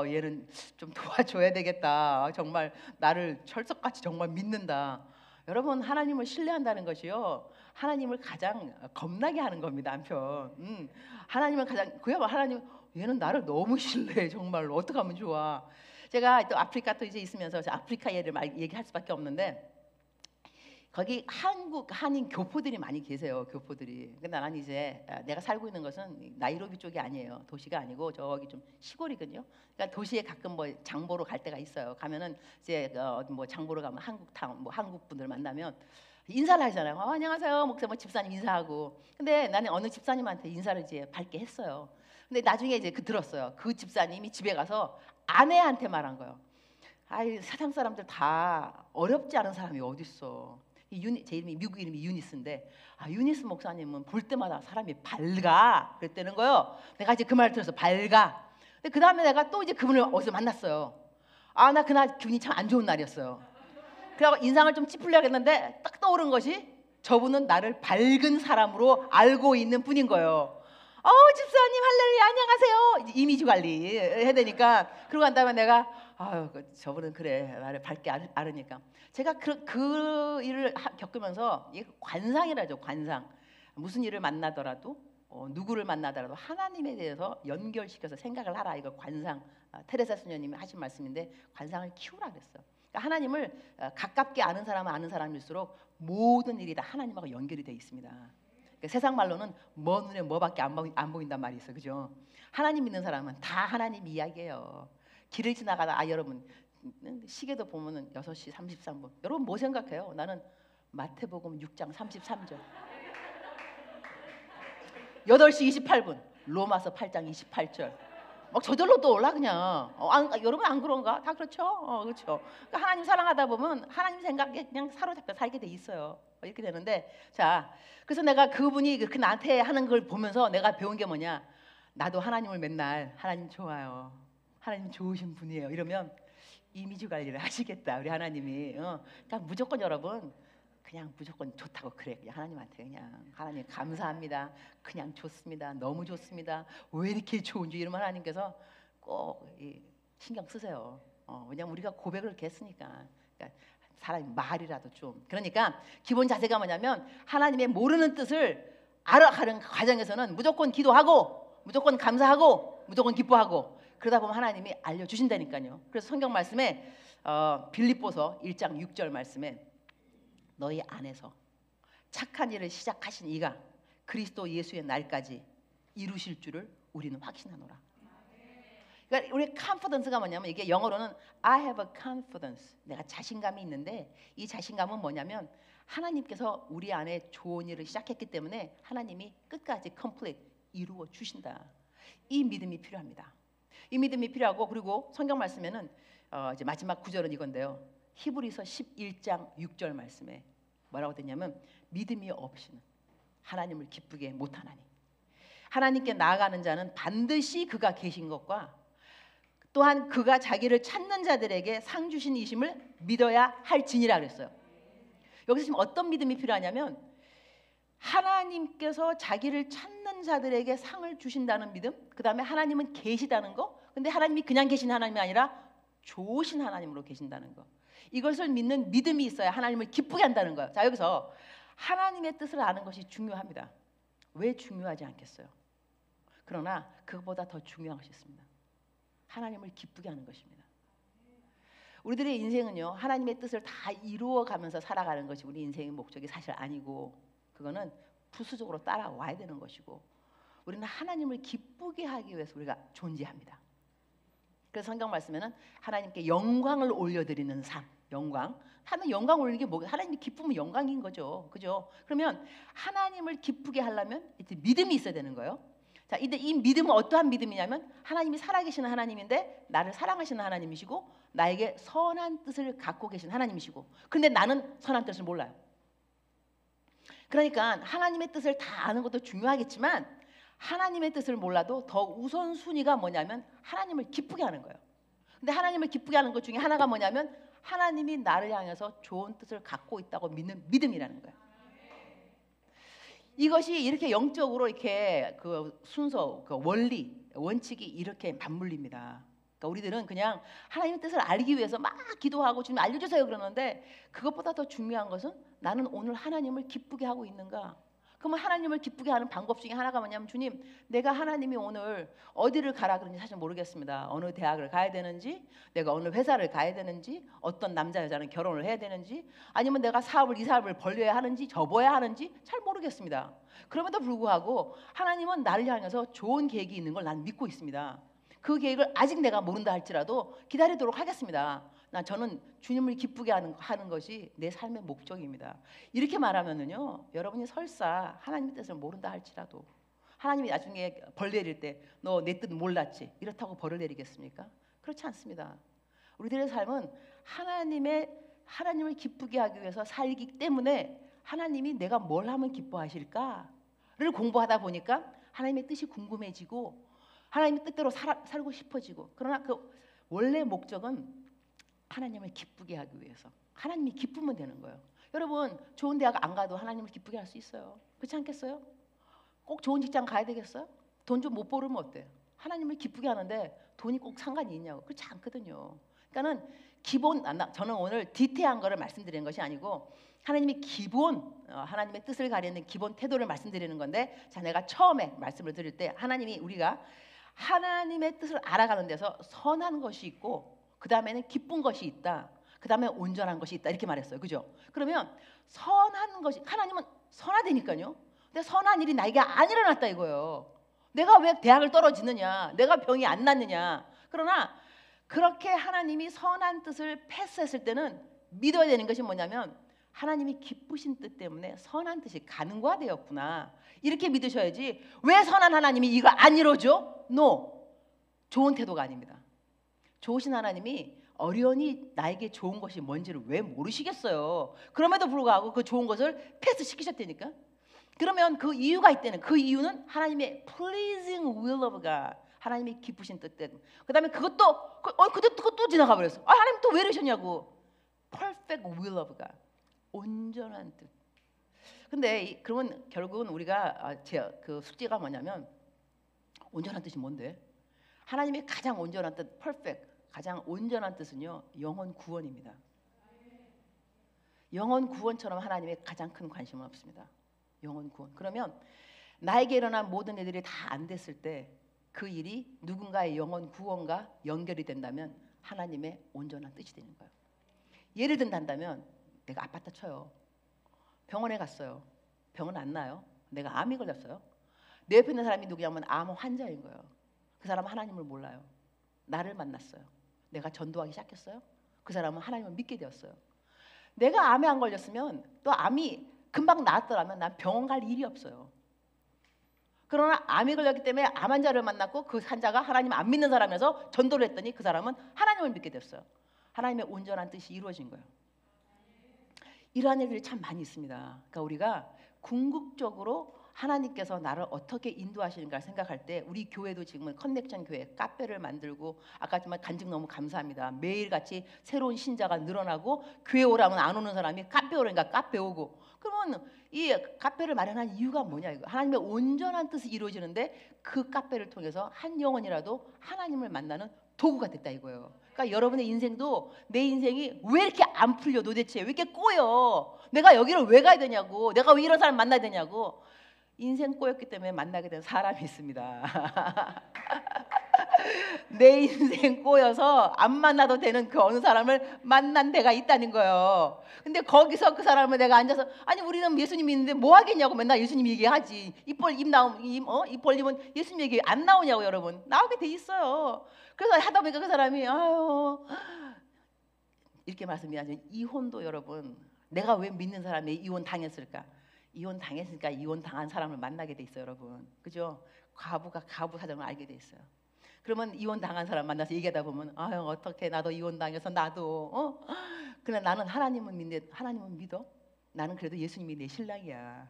얘는 좀 도와줘야 되겠다. 정말 나를 철석같이 정말 믿는다. 여러분 하나님을 신뢰한다는 것이요 하나님을 가장 겁나게 하는 겁니다. 한편 하나님을 가장 그야말로 하나님 얘는 나를 너무 신뢰해. 정말로 어떻게 하면 좋아. 제가 또 아프리카 또 이제 있으면서 아프리카 예를 얘기할 수밖에 없는데 거기 한인 교포들이 많이 계세요. 교포들이. 근데 나는 이제 내가 살고 있는 것은 나이로비 쪽이 아니에요. 도시가 아니고 저기 좀 시골이거든요. 그러니까 도시에 가끔 뭐 장보러 갈 때가 있어요. 가면은 이제 뭐 장보러 가면 한국 분들 만나면 인사를 하잖아요. 안녕하세요. 목사 뭐 집사님 인사하고. 근데 나는 어느 집사님한테 인사를 이제 밝게 했어요. 근데 나중에 이제 들었어요. 그 집사님이 집에 가서 아내한테 말한 거예요. 세상 사람들 다 어렵지 않은 사람이 어디 있어. 제 이름이 미국 이름이 유니스인데 유니스 목사님은 볼 때마다 사람이 밝아 그랬다는 거예요. 내가 이제 그 말을 들어서 밝아. 근데 그 다음에 내가 또 이제 그분을 어디서 만났어요. 나 그날 기분이 참 안 좋은 날이었어요. 그래서 인상을 좀 찌푸려고 했는데 딱 떠오른 것이 저분은 나를 밝은 사람으로 알고 있는 분인 거예요. 집사님 할렐루야 안녕하세요. 이미지 관리 해야 되니까 그러고 난 다음에 내가 저분은 그래 나를 밝게 알으니까 제가 그 일을 겪으면서 이게 관상이라죠. 관상. 무슨 일을 만나더라도 누구를 만나더라도 하나님에 대해서 연결시켜서 생각을 하라. 이거 관상. 테레사 수녀님이 하신 말씀인데 관상을 키우라 그랬어요. 그러니까 하나님을 가깝게 아는 사람은 아는 사람일수록 모든 일이 다 하나님하고 연결이 돼 있습니다. 그러니까 세상 말로는 먼 눈에 뭐밖에 안 보인단 말이 있어, 그죠? 하나님 믿는 사람은 다 하나님 이야기예요. 길을 지나가다 여러분 시계도 보면은 6시 33분. 여러분 뭐 생각해요? 나는 마태복음 6장 33절. 8시 28분. 로마서 8장 28절. 막 저절로 떠올라 그냥. 여러분 안 그런가? 다 그렇죠? 그렇죠. 그러니까 하나님 사랑하다 보면 하나님 생각에 그냥 사로잡혀 살게 돼 있어요. 이렇게 되는데, 자, 그래서 내가 그분이 그 나한테 하는 걸 보면서 내가 배운 게 뭐냐? 나도 하나님을 맨날 하나님 좋아요. 하나님 좋으신 분이에요. 이러면 이미지 관리를 하시겠다 우리 하나님이. 그러니까 무조건 여러분 그냥 무조건 좋다고 그래. 그냥 하나님한테 그냥 하나님 감사합니다. 그냥 좋습니다. 너무 좋습니다. 왜 이렇게 좋은지 이러면 하나님께서 꼭 신경 쓰세요. 왜냐면 우리가 고백을 이렇게 했으니까. 그러니까 사람이 말이라도 좀. 그러니까 기본 자세가 뭐냐면 하나님의 모르는 뜻을 알아가는 과정에서는 무조건 기도하고 무조건 감사하고 무조건 기뻐하고 그러다 보면 하나님이 알려주신다니까요. 그래서 성경 말씀에 빌립보서 1장 6절 말씀에 너희 안에서 착한 일을 시작하신 이가 그리스도 예수의 날까지 이루실 줄을 우리는 확신하노라. 그러니까 우리 confidence가 뭐냐면 이게 영어로는 I have a confidence. 내가 자신감이 있는데 이 자신감은 뭐냐면 하나님께서 우리 안에 좋은 일을 시작했기 때문에 하나님이 끝까지 complete 이루어 주신다. 이 믿음이 필요합니다. 이 믿음이 필요하고 그리고 성경 말씀에는 이제 마지막 구절은 이건데요. 히브리서 11장 6절 말씀에 뭐라고 되냐면 믿음이 없이는 하나님을 기쁘게 못하나니 하나님께 나아가는 자는 반드시 그가 계신 것과 또한 그가 자기를 찾는 자들에게 상 주신 이심을 믿어야 할지니라 그랬어요. 여기서 지금 어떤 믿음이 필요하냐면 하나님께서 자기를 찾는 자들에게 상을 주신다는 믿음, 그 다음에 하나님은 계시다는 거. 근데 하나님이 그냥 계신 하나님이 아니라 좋으신 하나님으로 계신다는 거. 이것을 믿는 믿음이 있어야 하나님을 기쁘게 한다는 거예요. 자, 여기서 하나님의 뜻을 아는 것이 중요합니다. 왜 중요하지 않겠어요? 그러나 그것보다 더 중요한 것이 있습니다. 하나님을 기쁘게 하는 것입니다. 우리들의 인생은요, 하나님의 뜻을 다 이루어가면서 살아가는 것이 우리 인생의 목적이 사실 아니고 그거는 부수적으로 따라와야 되는 것이고 우리는 하나님을 기쁘게 하기 위해서 우리가 존재합니다. 그래서 성경 말씀에는 하나님께 영광을 올려드리는 삶, 영광. 하나님 영광 올리는 게 뭐겠어요? 하나님이 기쁘면 영광인 거죠, 그죠? 그러면 하나님을 기쁘게 하려면 이제 믿음이 있어야 되는 거예요. 자, 근데 이 믿음은 어떠한 믿음이냐면 하나님이 살아계시는 하나님인데 나를 사랑하시는 하나님이시고 나에게 선한 뜻을 갖고 계신 하나님이시고, 근데 나는 선한 뜻을 몰라요. 그러니까 하나님의 뜻을 다 아는 것도 중요하겠지만 하나님의 뜻을 몰라도 더 우선순위가 뭐냐면 하나님을 기쁘게 하는 거예요. 근데 하나님을 기쁘게 하는 것 중에 하나가 뭐냐면 하나님이 나를 향해서 좋은 뜻을 갖고 있다고 믿는 믿음이라는 거예요. 이것이 이렇게 영적으로 이렇게 그 순서, 그 원리, 원칙이 이렇게 맞물립니다. 그러니까 우리들은 그냥 하나님의 뜻을 알기 위해서 막 기도하고 주님 알려주세요 그러는데 그것보다 더 중요한 것은 나는 오늘 하나님을 기쁘게 하고 있는가? 그러면 하나님을 기쁘게 하는 방법 중에 하나가 뭐냐면 주님, 내가 하나님이 오늘 어디를 가라 그런지 사실 모르겠습니다. 어느 대학을 가야 되는지, 내가 어느 회사를 가야 되는지, 어떤 남자 여자는 결혼을 해야 되는지, 아니면 내가 이 사업을 벌려야 하는지 접어야 하는지 잘 모르겠습니다. 그럼에도 불구하고 하나님은 나를 향해서 좋은 계획이 있는 걸 난 믿고 있습니다. 그 계획을 아직 내가 모른다 할지라도 기다리도록 하겠습니다. 저는 주님을 기쁘게 하는 것이 내 삶의 목적입니다. 이렇게 말하면은요, 여러분이 설사 하나님의 뜻을 모른다 할지라도 하나님이 나중에 벌 내릴 때 너 내 뜻 몰랐지 이렇다고 벌을 내리겠습니까? 그렇지 않습니다. 우리들의 삶은 하나님을 기쁘게 하기 위해서 살기 때문에 하나님이 내가 뭘 하면 기뻐하실까를 공부하다 보니까 하나님의 뜻이 궁금해지고 하나님의 뜻대로 살고 싶어지고, 그러나 그 원래 목적은 하나님을 기쁘게 하기 위해서. 하나님이 기쁘면 되는 거예요. 여러분 좋은 대학 안 가도 하나님을 기쁘게 할 수 있어요. 그렇지 않겠어요? 꼭 좋은 직장 가야 되겠어요? 돈 좀 못 벌으면 어때요? 하나님을 기쁘게 하는데 돈이 꼭 상관이 있냐고. 그렇지 않거든요. 그러니까는 저는 오늘 디테일한 거를 말씀드리는 것이 아니고 하나님이 하나님의 뜻을 가리는 기본 태도를 말씀드리는 건데, 자, 내가 처음에 말씀을 드릴 때 우리가 하나님의 뜻을 알아가는 데서 선한 것이 있고 그 다음에는 기쁜 것이 있다. 그 다음에 온전한 것이 있다 이렇게 말했어요. 그죠? 그러면 선한 것이, 하나님은 선하다니까요. 근데 선한 일이 나에게 안 일어났다 이거예요. 내가 왜 대학을 떨어지느냐, 내가 병이 안 낫느냐. 그러나 그렇게 하나님이 선한 뜻을 패스했을 때는 믿어야 되는 것이 뭐냐면 하나님이 기쁘신 뜻 때문에 선한 뜻이 가능화되었구나 이렇게 믿으셔야지. 왜 선한 하나님이 이거 안 이루어져? No. 좋은 태도가 아닙니다. 좋으신 하나님이 어련히 나에게 좋은 것이 뭔지를 왜 모르시겠어요. 그럼에도 불구하고 그 좋은 것을 패스시키셨다니까. 그러면 그 이유가 있다는, 그 이유는 하나님의 pleasing will of God, 하나님이 기쁘신 뜻 때문에. 그 다음에 그것도 지나가 버렸어. 하나님 또 왜 이러셨냐고. perfect will of God, 온전한 뜻. 근데 그러면 결국은 우리가 그 숙제가 뭐냐면, 온전한 뜻이 뭔데? 하나님의 가장 온전한 뜻, perfect, 가장 온전한 뜻은요, 영혼 구원입니다. 영혼 구원처럼 하나님의 가장 큰 관심은 없습니다. 영혼 구원. 그러면 나에게 일어난 모든 일들이 다 안 됐을 때 그 일이 누군가의 영혼 구원과 연결이 된다면 하나님의 온전한 뜻이 되는 거예요. 예를 든다면 내가 아팠다 쳐요. 병원에 갔어요. 병은 안 나요. 내가 암이 걸렸어요. 내 옆에 있는 사람이 누구냐면 암 환자인 거예요. 그 사람은 하나님을 몰라요. 나를 만났어요. 내가 전도하기 시작했어요. 그 사람은 하나님을 믿게 되었어요. 내가 암에 안 걸렸으면, 또 암이 금방 나았더라면 난 병원 갈 일이 없어요. 그러나 암이 걸렸기 때문에 암 환자를 만났고 그 환자가 하나님 안 믿는 사람이어서 전도를 했더니 그 사람은 하나님을 믿게 됐어요. 하나님의 온전한 뜻이 이루어진 거예요. 이러한 일들이 참 많이 있습니다. 그러니까 우리가 궁극적으로 하나님께서 나를 어떻게 인도하시는가 생각할 때, 우리 교회도 지금은 커넥션 교회 카페를 만들고, 아까 정말 간증 너무 감사합니다. 매일같이 새로운 신자가 늘어나고, 교회 오라면 안 오는 사람이 카페 오라니까 카페 오고. 그러면 이 카페를 마련한 이유가 뭐냐, 이거. 하나님의 온전한 뜻이 이루어지는데 그 카페를 통해서 한 영혼이라도 하나님을 만나는 도구가 됐다 이거예요. 그러니까 여러분의 인생도, 내 인생이 왜 이렇게 안 풀려, 도대체 왜 이렇게 꼬여, 내가 여기를 왜 가야 되냐고, 내가 왜 이런 사람 만나야 되냐고. 인생 꼬였기 때문에 만나게 된 사람이 있습니다. 내 인생 꼬여서 안 만나도 되는 그 어느 사람을 만난 데가 있다는 거예요. 근데 거기서 그 사람을 내가 앉아서, 아니 우리는 예수님이 있는데 뭐 하겠냐고 맨날 예수님 얘기하지. 입 벌리면 예수님 얘기 안 나오냐고. 여러분, 나오게 돼 있어요. 그래서 하다 보니까 그 사람이 아유 이렇게 말씀하죠. 이혼도 여러분, 내가 왜 믿는 사람이 이혼 당했을까? 이혼 당했으니까 이혼 당한 사람을 만나게 돼 있어요, 여러분. 그죠? 과부가 가부 사정을 알게 돼 있어요. 그러면 이혼 당한 사람 만나서 얘기하다 보면, 아유 어떻게, 나도 이혼 당해서 나도 그래 나는 하나님은 믿어? 나는 그래도 예수님이 내 신랑이야.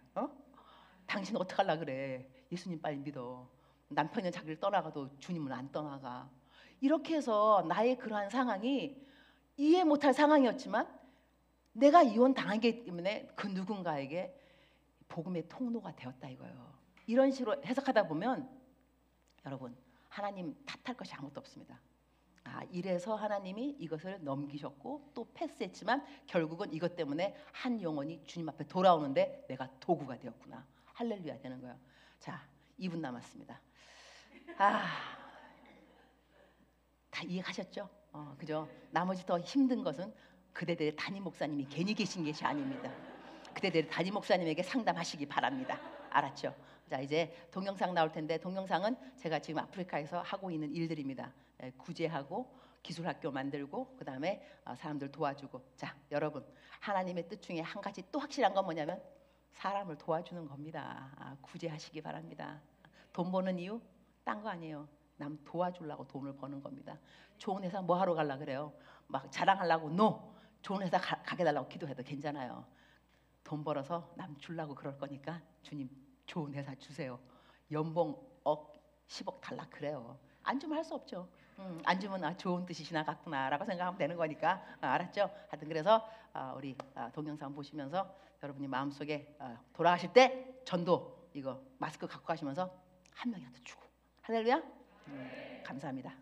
당신 어떡하려 그래? 예수님 빨리 믿어. 남편은 자기를 떠나가도 주님은 안 떠나가. 이렇게 해서 나의 그러한 상황이 이해 못할 상황이었지만 내가 이혼 당하기 때문에 그 누군가에게 복음의 통로가 되었다 이거예요. 이런 식으로 해석하다 보면 여러분, 하나님 탓할 것이 아무것도 없습니다. 이래서 하나님이 이것을 넘기셨고 또 패스했지만 결국은 이것 때문에 한 영혼이 주님 앞에 돌아오는데 내가 도구가 되었구나. 할렐루야 되는 거예요. 자, 2분 남았습니다. 다 이해하셨죠? 그죠? 나머지 더 힘든 것은 그대들의 담임 목사님이 괜히 계신 것이 아닙니다. 그대들 담임 목사님에게 상담하시기 바랍니다. 알았죠? 자, 이제 동영상 나올 텐데, 동영상은 제가 지금 아프리카에서 하고 있는 일들입니다. 구제하고 기술학교 만들고 그 다음에 사람들 도와주고. 자, 여러분, 하나님의 뜻 중에 한 가지 또 확실한 건 뭐냐면 사람을 도와주는 겁니다. 구제하시기 바랍니다. 돈 버는 이유 딴 거 아니에요. 남 도와주려고 돈을 버는 겁니다. 좋은 회사 뭐 하러 가려 그래요? 막 자랑하려고 no. 좋은 회사 가게 달라고 기도해도 괜찮아요. 돈 벌어서 남 주려고 그럴 거니까 주님 좋은 회사 주세요. 연봉 10억 달라 그래요. 안 주면 할 수 없죠. 안 주면 좋은 뜻이시나 같구나라고 생각하면 되는 거니까. 알았죠? 하여튼 그래서 우리 동영상 보시면서 여러분이 마음속에 돌아가실 때 전도 이거 마스크 갖고 가시면서 한 명이라도 주고. 할렐루야. 감사합니다.